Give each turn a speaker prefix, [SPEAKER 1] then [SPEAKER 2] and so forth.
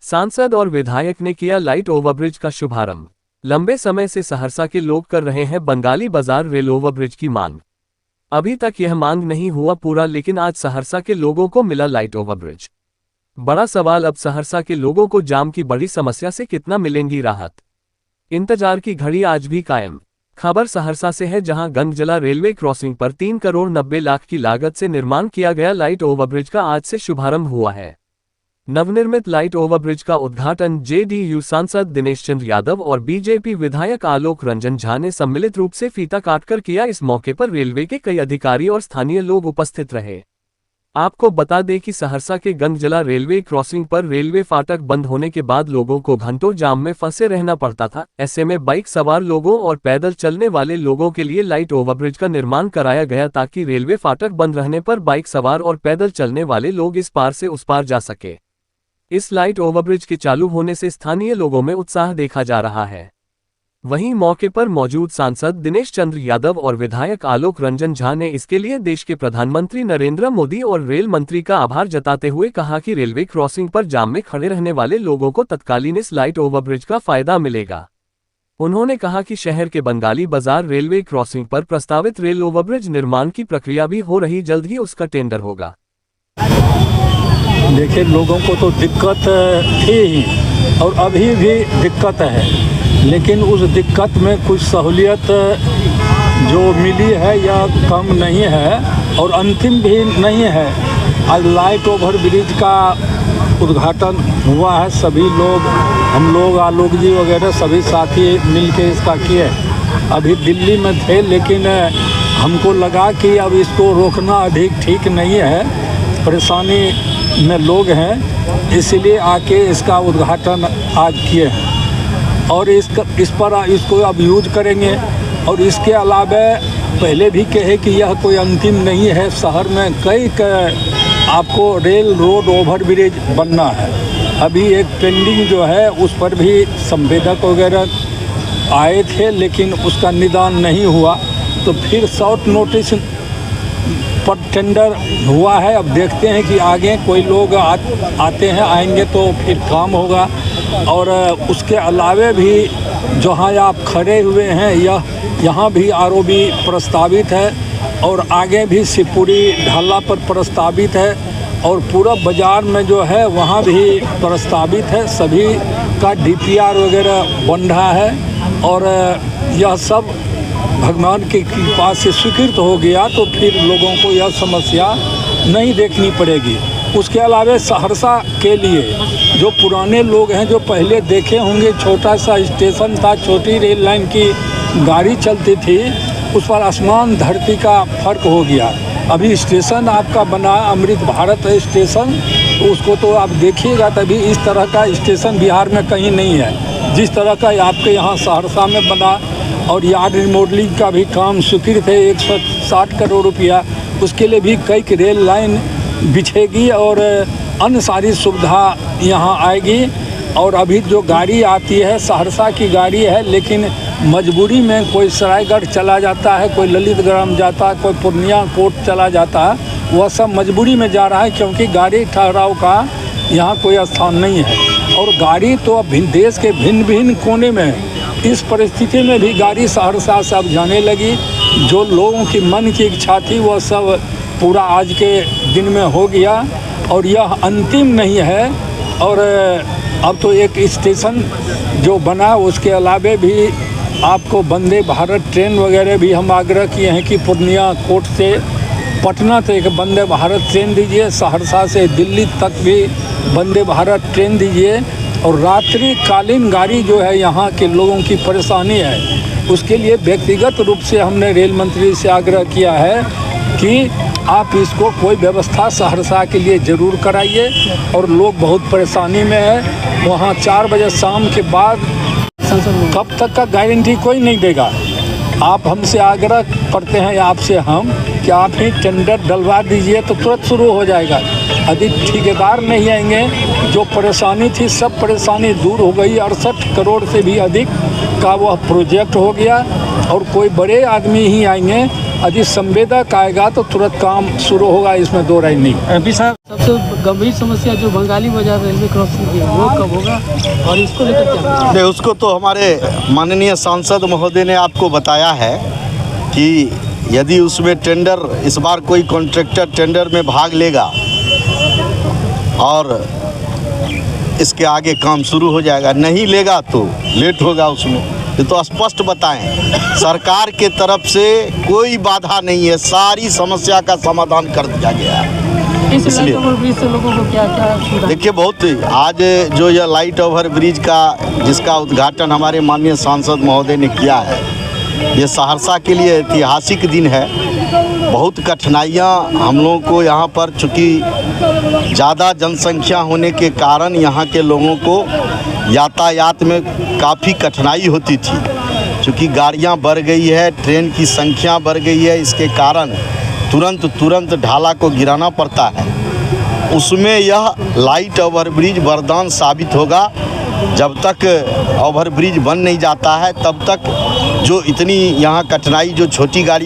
[SPEAKER 1] सांसद और विधायक ने किया लाइट ओवरब्रिज का शुभारंभ। लंबे समय से सहरसा के लोग कर रहे हैं बंगाली बाजार रेल ओवरब्रिज की मांग। अभी तक यह मांग नहीं हुआ पूरा, लेकिन आज सहरसा के लोगों को मिला लाइट ओवरब्रिज। बड़ा सवाल, अब सहरसा के लोगों को जाम की बड़ी समस्या से कितना मिलेंगी राहत। इंतजार की घड़ी आज भी कायम। खबर सहरसा से है, जहां गंगजला रेलवे क्रॉसिंग पर 3 करोड़ 90 लाख की लागत से निर्माण किया गया लाइट ओवरब्रिज का आज से शुभारंभ हुआ है। नवनिर्मित लाइट ओवरब्रिज का उद्घाटन जेडीयू सांसद दिनेश चंद्र यादव और बीजेपी विधायक आलोक रंजन झा ने सम्मिलित रूप से फीता काटकर किया। इस मौके पर रेलवे के कई अधिकारी और स्थानीय लोग उपस्थित रहे। आपको बता दें कि सहरसा के गंगजला रेलवे क्रॉसिंग पर रेलवे फाटक बंद होने के बाद लोगों को घंटों जाम में फंसे रहना पड़ता था। ऐसे में बाइक सवार लोगों और पैदल चलने वाले लोगों के लिए लाइट ओवरब्रिज का निर्माण कराया गया, ताकि रेलवे फाटक बंद रहने पर बाइक सवार और पैदल चलने वाले लोग इस पार से उस पार जा सके। इस लाइट ओवरब्रिज के चालू होने से स्थानीय लोगों में उत्साह देखा जा रहा है। वहीं मौके पर मौजूद सांसद दिनेश चंद्र यादव और विधायक आलोक रंजन झा ने इसके लिए देश के प्रधानमंत्री नरेंद्र मोदी और रेल मंत्री का आभार जताते हुए कहा कि रेलवे क्रॉसिंग पर जाम में खड़े रहने वाले लोगों को तत्कालीन इस लाइट ओवरब्रिज का फायदा मिलेगा। उन्होंने कहा कि शहर के बंगाली बाजार रेलवे क्रॉसिंग पर प्रस्तावित रेल ओवरब्रिज निर्माण की प्रक्रिया भी हो रही, जल्द ही उसका टेंडर होगा।
[SPEAKER 2] देखिए, लोगों को तो दिक्कत थी ही और अभी भी दिक्कत है, लेकिन उस दिक्कत में कुछ सहूलियत जो मिली है या कम नहीं है और अंतिम भी नहीं है। आज लाइट ओवर ब्रिज का उद्घाटन हुआ है। सभी लोग, हम लोग, आलोक जी वगैरह सभी साथी मिलके इसका किए। अभी दिल्ली में थे, लेकिन हमको लगा कि अब इसको रोकना अधिक ठीक नहीं है, परेशानी में लोग हैं, इसलिए आके इसका उद्घाटन आज किए हैं और इसको अब यूज करेंगे। और इसके अलावा पहले भी कहे कि यह कोई अंतिम नहीं है। शहर में कई आपको रेल रोड ओवर ब्रिज बनना है। अभी एक पेंडिंग जो है उस पर भी संवेदक वगैरह आए थे, लेकिन उसका निदान नहीं हुआ, तो फिर शॉर्ट नोटिस पर टेंडर हुआ है। अब देखते हैं कि आगे कोई लोग आते हैं, आएंगे तो फिर काम होगा। और उसके अलावे भी जहाँ आप खड़े हुए हैं यहाँ भी आरओबी प्रस्तावित है और आगे भी शिवपुरी ढाला पर प्रस्तावित है और पूरा बाजार में जो है वहाँ भी प्रस्तावित है। सभी का डीपीआर वगैरह बन रहा है और यह सब भगवान की कृपा से स्वीकृत हो गया तो फिर लोगों को यह समस्या नहीं देखनी पड़ेगी। उसके अलावा सहरसा के लिए जो पुराने लोग हैं, जो पहले देखे होंगे, छोटा सा स्टेशन था, छोटी रेल लाइन की गाड़ी चलती थी, उस पर आसमान धरती का फर्क हो गया। अभी स्टेशन आपका बना अमृत भारत स्टेशन, तो उसको तो आप देखिएगा, तभी इस तरह का स्टेशन बिहार में कहीं नहीं है जिस तरह का आपके यहाँ सहरसा में बना। और यार्ड रिमॉडलिंग का भी काम स्वीकृत है, 160 करोड़ रुपया। उसके लिए भी कई रेल लाइन बिछेगी और अन्य सारी सुविधा यहाँ आएगी। और अभी जो गाड़ी आती है, सहरसा की गाड़ी है, लेकिन मजबूरी में कोई सरायगढ़ चला जाता है, कोई ललितग्राम जाता है, कोई पूर्णिया कोट चला जाता है, वह सब मजबूरी में जा रहा है, क्योंकि गाड़ी ठहराव का यहाँ कोई स्थान नहीं है। और गाड़ी तो अब देश के भिन्न भिन्न कोने में है। इस परिस्थिति में भी गाड़ी सहरसा से अब जाने लगी। जो लोगों की मन की इच्छा थी वह सब पूरा आज के दिन में हो गया और यह अंतिम नहीं है। और अब तो एक स्टेशन जो बना, उसके अलावे भी आपको वंदे भारत ट्रेन वगैरह भी हम आग्रह किए हैं कि पूर्णिया कोट से पटना तक एक वंदे भारत ट्रेन दीजिए, सहरसा से दिल्ली तक भी वंदे भारत ट्रेन दीजिए। और रात्रिकालीन गाड़ी जो है, यहाँ के लोगों की परेशानी है, उसके लिए व्यक्तिगत रूप से हमने रेल मंत्री से आग्रह किया है कि आप इसको कोई व्यवस्था सहरसा के लिए ज़रूर कराइए। और लोग बहुत परेशानी में है, वहाँ 4 बजे शाम के बाद कब तक का गारंटी कोई नहीं देगा। आप हमसे आग्रह करते हैं, आपसे हम, कि आप ही टेंडर डलवा दीजिए तो तुरंत शुरू हो जाएगा। यदि ठेकेदार नहीं आएंगे, जो परेशानी थी सब परेशानी दूर हो गई। 68 करोड़ से भी अधिक का वह प्रोजेक्ट हो गया और कोई बड़े आदमी ही आएंगे यदि संवेदक आएगा तो तुरंत काम शुरू होगा, इसमें दो राय नहीं।
[SPEAKER 3] एमपी साहब, सबसे गंभीर समस्या जो बंगाली बाजार रेलवे क्रॉसिंग की है वो कब होगा और इसको लेकर क्या?
[SPEAKER 4] नहीं, उसको तो हमारे माननीय सांसद महोदय ने आपको बताया है कि यदि उसमें टेंडर, इस बार कोई कॉन्ट्रैक्टर टेंडर में भाग लेगा और इसके आगे काम शुरू हो जाएगा, नहीं लेगा तो लेट होगा उसमें। ये तो स्पष्ट बताएं, सरकार के तरफ से कोई बाधा नहीं है, सारी समस्या का समाधान कर दिया गया है।
[SPEAKER 3] इसलिए ब्रिज से लोगों को क्या क्या सुविधा?
[SPEAKER 4] देखिए, बहुत आज जो यह लाइट ओवर ब्रिज का जिसका उद्घाटन हमारे माननीय सांसद महोदय ने किया है, ये सहरसा के लिए ऐतिहासिक दिन है। बहुत कठिनाइयाँ हम लोगों को यहाँ पर, चूँकि ज़्यादा जनसंख्या होने के कारण यहाँ के लोगों को यातायात में काफ़ी कठिनाई होती थी। चूँकि गाड़ियाँ बढ़ गई है, ट्रेन की संख्या बढ़ गई है, इसके कारण तुरंत ढाला को गिराना पड़ता है। उसमें यह लाइट ओवर ब्रिज वरदान साबित होगा। जब तक ओवर ब्रिज बन नहीं जाता है तब तक जो इतनी यहाँ कठिनाई, जो छोटी गाड़ी